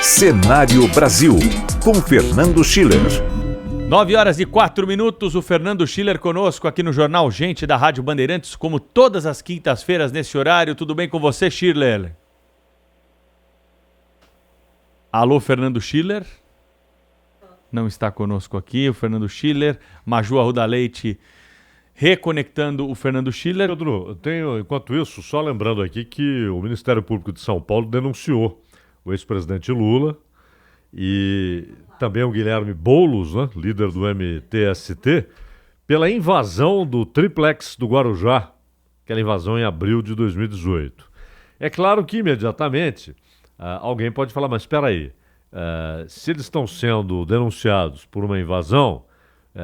Cenário Brasil, com Fernando Schiller. 9h04, o Fernando Schiller conosco aqui no Jornal Gente da Rádio Bandeirantes, como todas as quintas-feiras nesse horário. Tudo bem com você, Schiller? Alô, Fernando Schiller? Não está conosco aqui o Fernando Schiller. Maju Arruda Leite reconectando o Fernando Schiller. Pedro, enquanto isso, só lembrando aqui que o Ministério Público de São Paulo denunciou o ex-presidente Lula e também o Guilherme Boulos, né, líder do MTST, pela invasão do triplex do Guarujá, aquela invasão em abril de 2018. É claro que imediatamente alguém pode falar, mas espera aí, se eles estão sendo denunciados por uma invasão,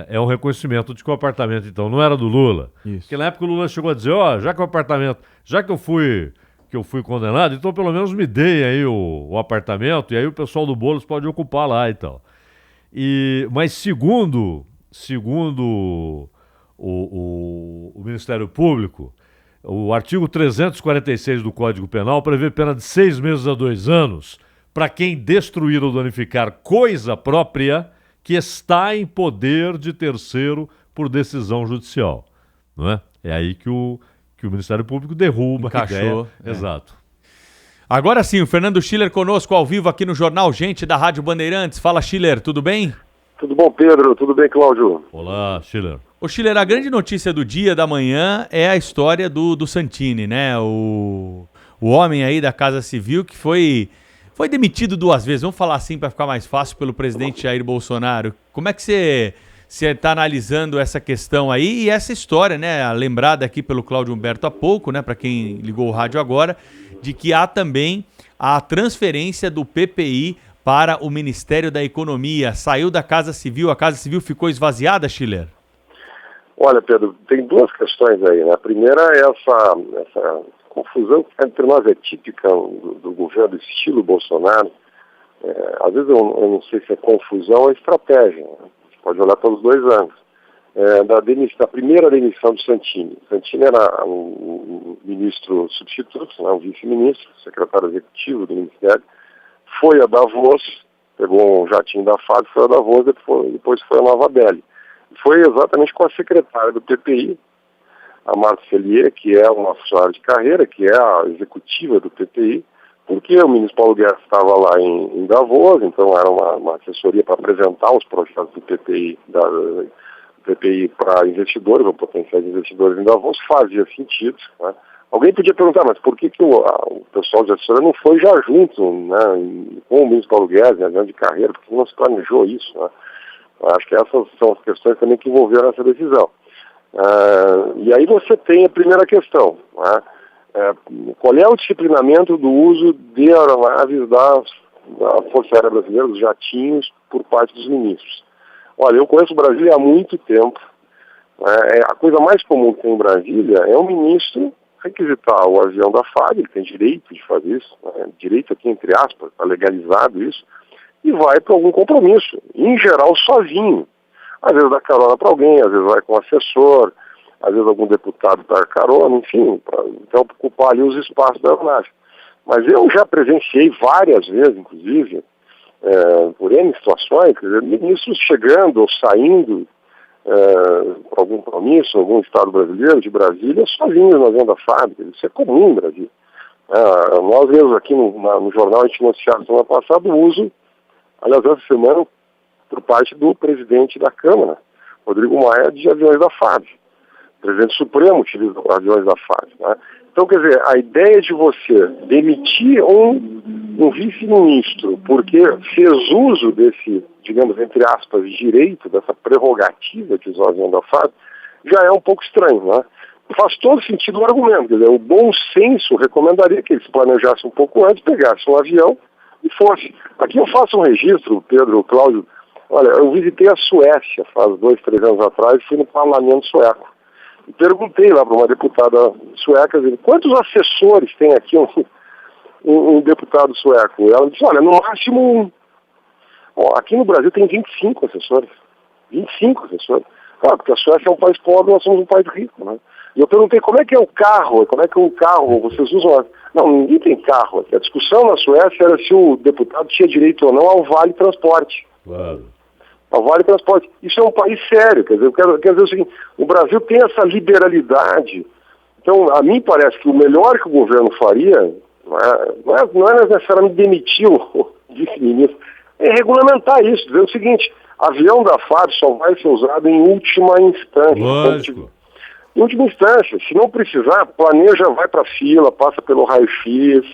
é um reconhecimento de que o apartamento então não era do Lula. Isso. Porque na época o Lula chegou a dizer, já que o apartamento, já que eu fui condenado, então pelo menos me deem aí o apartamento e aí o pessoal do Boulos pode ocupar lá e tal. Mas segundo o Ministério Público, o artigo 346 do Código Penal prevê pena de 6 meses a 2 anos para quem destruir ou danificar coisa própria que está em poder de terceiro por decisão judicial. Não é? É aí que o Ministério Público derruba a ideia. Exato. Agora sim, o Fernando Schiller conosco ao vivo aqui no Jornal Gente da Rádio Bandeirantes. Fala, Schiller, tudo bem? Tudo bom, Pedro? Tudo bem, Cláudio? Olá, Schiller. Ô, Schiller, a grande notícia do dia, da manhã, é a história do Santini, né? O homem aí da Casa Civil que foi demitido 2 vezes, vamos falar assim para ficar mais fácil, pelo presidente Jair Bolsonaro. Como é que você está analisando essa questão aí e essa história, né? Lembrada aqui pelo Cláudio Humberto há pouco, né? Para quem ligou o rádio agora, de que há também a transferência do PPI para o Ministério da Economia. Saiu da Casa Civil, a Casa Civil ficou esvaziada, Schiller? Olha, Pedro, tem 2 questões aí, né? A primeira é essa confusão que entre nós é típica do governo estilo Bolsonaro. Às vezes eu não sei se é confusão ou estratégia, né? Pode olhar pelos 2 anos. Da primeira demissão do Santini. Santini era um ministro substituto, né, um vice-ministro, secretário executivo do Ministério. Foi a Davos, pegou um jatinho da FAB, foi a Davos, depois foi a Nova Delhi. Foi exatamente com a secretária do PPI, a Marta Cellier, que é uma funcionária de carreira, que é a executiva do PPI, porque o ministro Paulo Guedes estava lá em Davos, então era uma assessoria para apresentar os projetos do PPI, para investidores, ou potenciais investidores em Davos, fazia sentido, né? Alguém podia perguntar, mas por que o pessoal de assessoria não foi já junto, né, com o ministro Paulo Guedes, né, de carreira, porque não se planejou isso, né? Acho que essas são as questões também que envolveram essa decisão. E aí você tem a primeira questão, né? Qual é o disciplinamento do uso de aeronaves da Força Aérea Brasileira, dos jatinhos, por parte dos ministros? Olha, eu conheço Brasília há muito tempo. A coisa mais comum que tem em Brasília é o ministro requisitar o avião da FAB, ele tem direito de fazer isso, né? Direito aqui entre aspas, está legalizado isso, e vai para algum compromisso, em geral sozinho. Às vezes dá carona para alguém, às vezes vai com assessor, às vezes algum deputado dá carona, enfim, para então ocupar ali os espaços da aeronave. Mas eu já presenciei várias vezes, inclusive, por N situações, quer dizer, ministros chegando ou saindo para algum compromisso, algum estado brasileiro, de Brasília, sozinhos na venda da fábrica. Isso é comum no Brasil. Nós mesmos aqui no jornal, a gente noticiava semana passada o uso, aliás, essa semana, por parte do presidente da Câmara, Rodrigo Maia, de aviões da FAB. O presidente Supremo utiliza aviões da FAB, né? Então, quer dizer, a ideia de você demitir um vice-ministro porque fez uso desse, digamos, entre aspas, direito, dessa prerrogativa de usar o avião da FAB, já é um pouco estranho, né? Faz todo sentido o argumento, quer dizer, o bom senso recomendaria que ele se planejasse um pouco antes, pegasse um avião e fosse. Aqui eu faço um registro, Pedro, Cláudio. Olha, eu visitei a Suécia faz 2, 3 anos atrás e fui no parlamento sueco. E perguntei lá para uma deputada sueca, quantos assessores tem aqui um deputado sueco? E ela disse, olha, no máximo 1. Aqui no Brasil tem 25 assessores. 25 assessores. Claro, porque a Suécia é um país pobre, nós somos um país rico, né? E eu perguntei como é que é o carro, vocês usam... Não, ninguém tem carro aqui. A discussão na Suécia era se o deputado tinha direito ou não ao vale transporte. Claro. Ao vale transporte. Isso é um país sério, quer dizer, eu quero dizer o seguinte, o Brasil tem essa liberalidade. Então, a mim parece que o melhor que o governo faria não é necessariamente demitir o vice-ministro, é regulamentar isso, dizer o seguinte, avião da FAB só vai ser usado em última instância. Lógico. Em última instância, se não precisar, planeja, vai para a fila, passa pelo raio-x.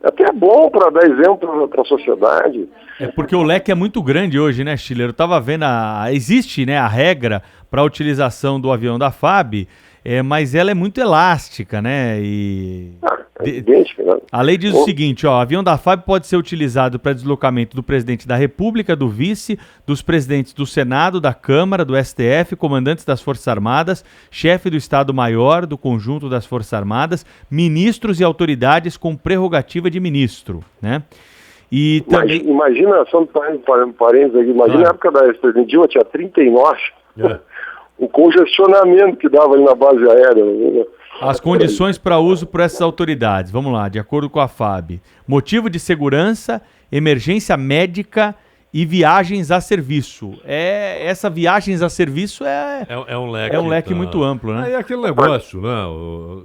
Até é bom para dar exemplo para a sociedade. É porque o leque é muito grande hoje, né, Schiller? Eu estava vendo, existe, né, a regra para a utilização do avião da FAB, mas ela é muito elástica, né? Evidente, né? A lei diz o seguinte, ó, o avião da FAB pode ser utilizado para deslocamento do presidente da República, do vice, dos presidentes do Senado, da Câmara, do STF, comandantes das Forças Armadas, chefe do Estado-Maior do conjunto das Forças Armadas, ministros e autoridades com prerrogativa de ministro, né? E também... Imagina, só um parênteses aqui, imagina a época da ex-presidente Dilma, tinha 39, o congestionamento que dava ali na base aérea. Né? As condições para uso por essas autoridades, vamos lá, de acordo com a FAB. Motivo de segurança, emergência médica e viagens a serviço. Essa viagens a serviço é um leque muito amplo, né? Aí é aquele negócio, né?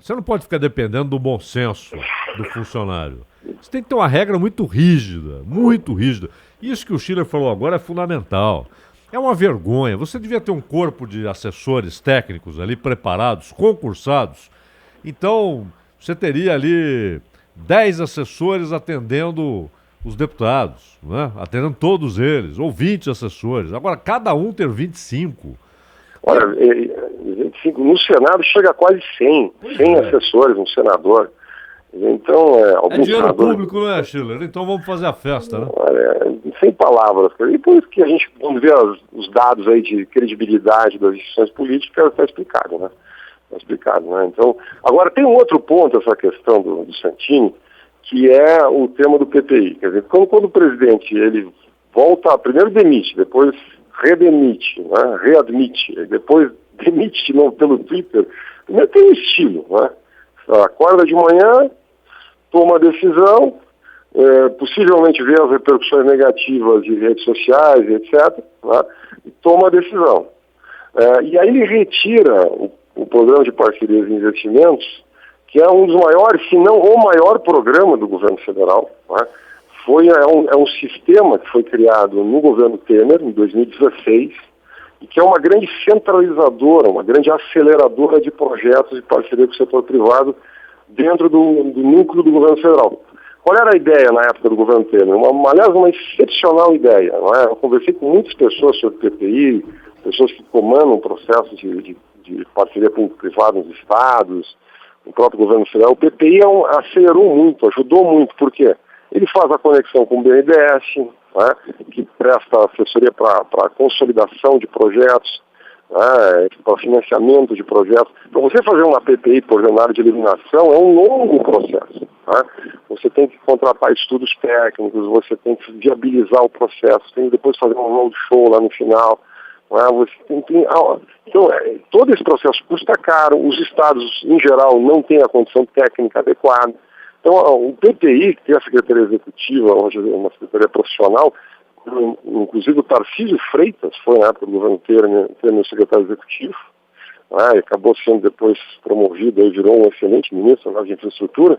Você não pode ficar dependendo do bom senso do funcionário. Você tem que ter uma regra muito rígida, muito rígida. Isso que o Schiller falou agora é fundamental. É uma vergonha. Você devia ter um corpo de assessores técnicos ali preparados, concursados. Então, você teria ali 10 assessores atendendo os deputados, né? Atendendo todos eles, ou 20 assessores. Agora, cada um ter 25. Olha, 25, no Senado chega a quase 100 assessores, um senador. Então, dinheiro senador... público, né, Schiller? Então vamos fazer a festa, né? Sem palavras. E por isso que a gente, quando vê os dados aí de credibilidade das instituições políticas, está explicado, né? Então, agora tem um outro ponto, essa questão do Santini, que é o tema do PPI. Quer dizer, quando o presidente ele volta, primeiro demite, depois redemite, né? Readmite, depois demite de novo pelo Twitter, primeiro tem um estilo, né? Acorda de manhã, toma a decisão, possivelmente vê as repercussões negativas de redes sociais, etc., né? E toma a decisão. E aí ele retira o programa de parcerias e investimentos, que é um dos maiores, se não o maior programa do governo federal, né? É um sistema que foi criado no governo Temer, em 2016, e que é uma grande centralizadora, uma grande aceleradora de projetos de parceria com o setor privado dentro do núcleo do governo federal. Qual era a ideia na época do governo Temer? Aliás, uma excepcional ideia. Não é? Eu conversei com muitas pessoas sobre PPI, pessoas que comandam processos de parceria público-privada nos estados, no próprio governo federal. O PPI acelerou muito, ajudou muito. Por quê? Ele faz a conexão com o BNDES, né, que presta assessoria para a consolidação de projetos, né, para financiamento de projetos. Para você fazer uma PPI por cenário de eliminação é um longo processo. Né? Você tem que contratar estudos técnicos, você tem que viabilizar o processo, tem que depois fazer um roadshow lá no final. Você então, todo esse processo custa caro, os estados, em geral, não têm a condição técnica adequada. Então, o PPI, que tem a Secretaria Executiva, hoje é uma secretaria profissional, inclusive o Tarcísio Freitas foi, na época do governo Temer, o secretário executivo, e acabou sendo depois promovido, aí virou um excelente ministro de infraestrutura.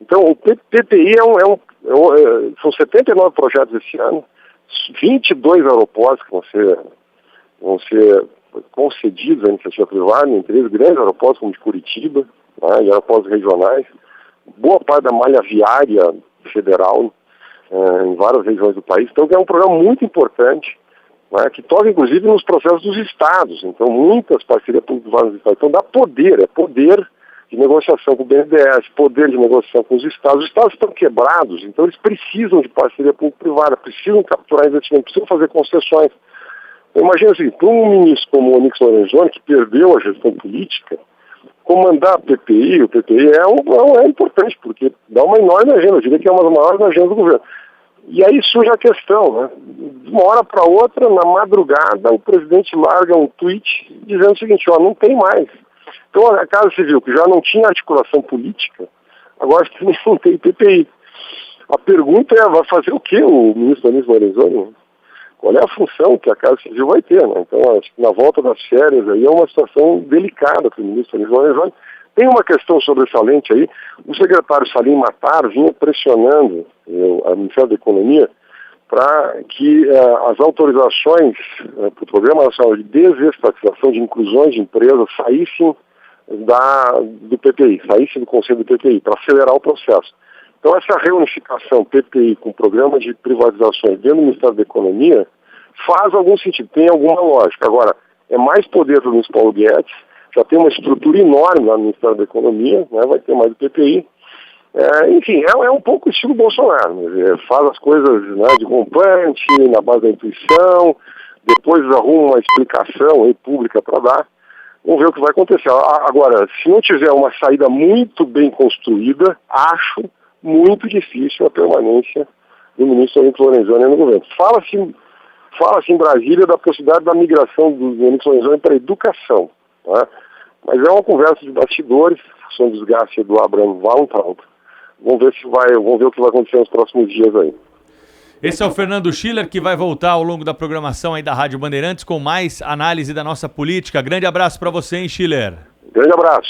Então, o PPI são 79 projetos esse ano, 22 aeroportos que vão ser concedidos à iniciativa privada, entre eles grandes aeroportos como de Curitiba, e aeroportos regionais, boa parte da malha viária federal em várias regiões do país. Então é um programa muito importante, que toca inclusive nos processos dos estados. Então muitas parcerias públicas nos estados. Então dá poder, poder de negociação com o BNDES, poder de negociação com os estados. Os estados estão quebrados, então eles precisam de parceria público-privada, precisam capturar investimento, precisam fazer concessões. Então, imagina assim, para um ministro como o Onyx Lorenzoni, que perdeu a gestão política, comandar a PPI, o PPI é importante, porque dá uma enorme agenda, eu diria que é uma das maiores agendas do governo. E aí surge a questão, né? De uma hora para outra, na madrugada, o presidente larga um tweet dizendo o seguinte, não tem mais. Então a Casa Civil, que já não tinha articulação política, agora também não tem PPI. A pergunta é, vai fazer o quê o ministro Anísio Lorenzoni? Qual é a função que a Casa Civil vai ter, né? Então, acho que na volta das férias aí é uma situação delicada para o ministro Anísio Lorenzoni. Tem uma questão sobressalente aí, o secretário Salim Matar vinha pressionando a Ministério da Economia para que as autorizações para o Programa Nacional de Desestatização de Inclusões de Empresas saíssem do PPI, saíssem do Conselho do PPI, para acelerar o processo. Então essa reunificação PPI com o Programa de Privatizações dentro do Ministério da Economia faz algum sentido, tem alguma lógica. Agora, é mais poder para o ministro Paulo Guedes, já tem uma estrutura enorme lá no Ministério da Economia, né, vai ter mais do PPI. Enfim, é um pouco o estilo Bolsonaro, né? Faz as coisas, né, de rompante, na base da intuição, depois arruma uma explicação aí, pública para dar. Vamos ver o que vai acontecer. Agora, se não tiver uma saída muito bem construída, acho muito difícil a permanência do ministro Anísio Lorenzoni no governo. Fala-se em Brasília da possibilidade da migração do ministro Lorenzoni para a educação, né? Mas é uma conversa de bastidores, são desgaste do Abraham Weintraub. Vamos ver o que vai acontecer nos próximos dias aí. Esse é o Fernando Schiller, que vai voltar ao longo da programação aí da Rádio Bandeirantes com mais análise da nossa política. Grande abraço para você, hein, Schiller? Grande abraço.